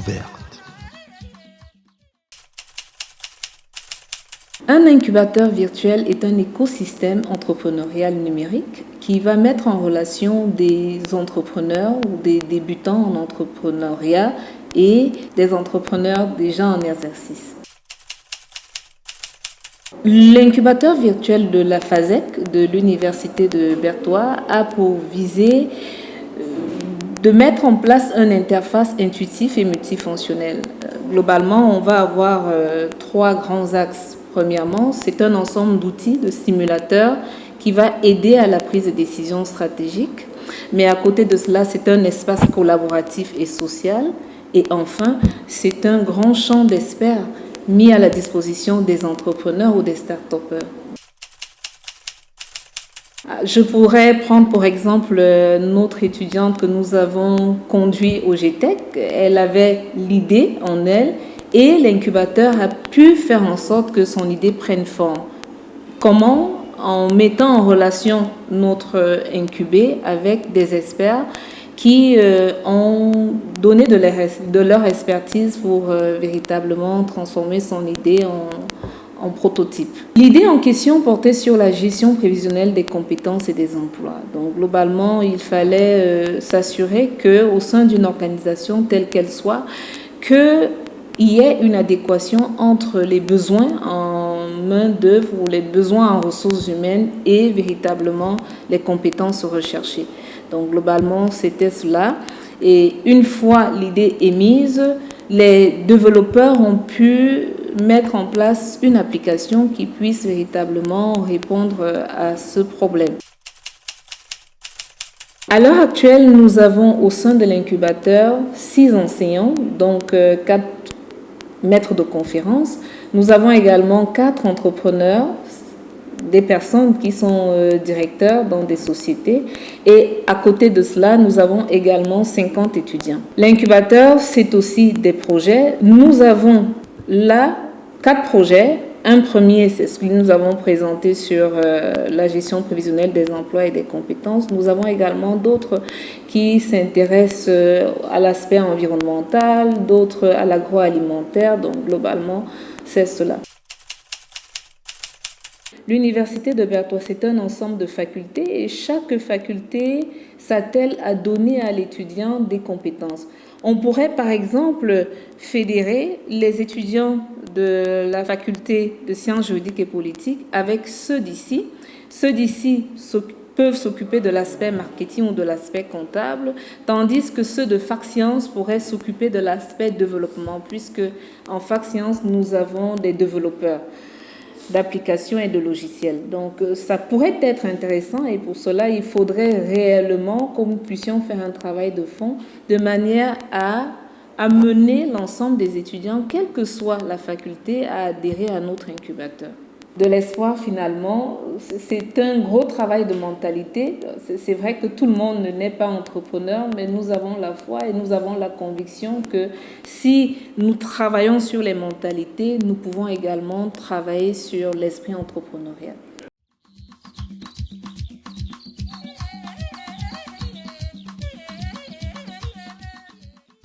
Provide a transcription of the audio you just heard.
ouverte. Un incubateur virtuel est un écosystème entrepreneurial numérique qui va mettre en relation des entrepreneurs ou des débutants en entrepreneuriat et des entrepreneurs déjà en exercice. L'incubateur virtuel de la FASEC de l'Université de Berthois a pour visée de mettre en place une interface intuitive et multifonctionnelle. Globalement, on va avoir trois grands axes. Premièrement, c'est un ensemble d'outils, de simulateurs qui va aider à la prise de décision stratégique. Mais à côté de cela, c'est un espace collaboratif et social. Et enfin, c'est un grand champ d'experts mis à la disposition des entrepreneurs ou des start-upers. Je pourrais prendre pour exemple notre étudiante que nous avons conduit au GTEC. Elle avait l'idée en elle et l'incubateur a pu faire en sorte que son idée prenne forme. Comment? En mettant en relation notre incubé avec des experts qui ont donné de leur expertise pour véritablement transformer son idée en prototype. L'idée en question portait sur la gestion prévisionnelle des compétences et des emplois. Donc globalement, il fallait s'assurer qu'au sein d'une organisation telle qu'elle soit, qu'il y ait une adéquation entre les besoins en main-d'œuvre ou les besoins en ressources humaines et véritablement les compétences recherchées. Donc globalement, c'était cela. Et une fois l'idée émise, les développeurs ont pu mettre en place une application qui puisse véritablement répondre à ce problème. À l'heure actuelle, nous avons au sein de l'incubateur 6 enseignants, donc 4 maîtres de conférences. Nous avons également 4 entrepreneurs, des personnes qui sont directeurs dans des sociétés. Et à côté de cela, nous avons également 50 étudiants. L'incubateur, c'est aussi des projets. Nous avons là 4 projets. Un premier, c'est ce que nous avons présenté sur la gestion prévisionnelle des emplois et des compétences. Nous avons également d'autres qui s'intéressent à l'aspect environnemental, d'autres à l'agroalimentaire. Donc globalement, c'est cela. L'Université de Berthois, c'est un ensemble de facultés et chaque faculté s'attelle à donner à l'étudiant des compétences. On pourrait par exemple fédérer les étudiants de la faculté de sciences juridiques et politiques avec ceux d'ici. Ceux d'ici peuvent s'occuper de l'aspect marketing ou de l'aspect comptable, tandis que ceux de Fac Sciences pourraient s'occuper de l'aspect développement, puisque en Fac Sciences, nous avons des développeurs d'applications et de logiciels. Donc ça pourrait être intéressant et pour cela il faudrait réellement que nous puissions faire un travail de fond de manière à amener l'ensemble des étudiants, quelle que soit la faculté, à adhérer à notre incubateur. De l'espoir finalement, c'est un gros travail de mentalité. C'est vrai que tout le monde n'est pas entrepreneur, mais nous avons la foi et nous avons la conviction que si nous travaillons sur les mentalités, nous pouvons également travailler sur l'esprit entrepreneurial.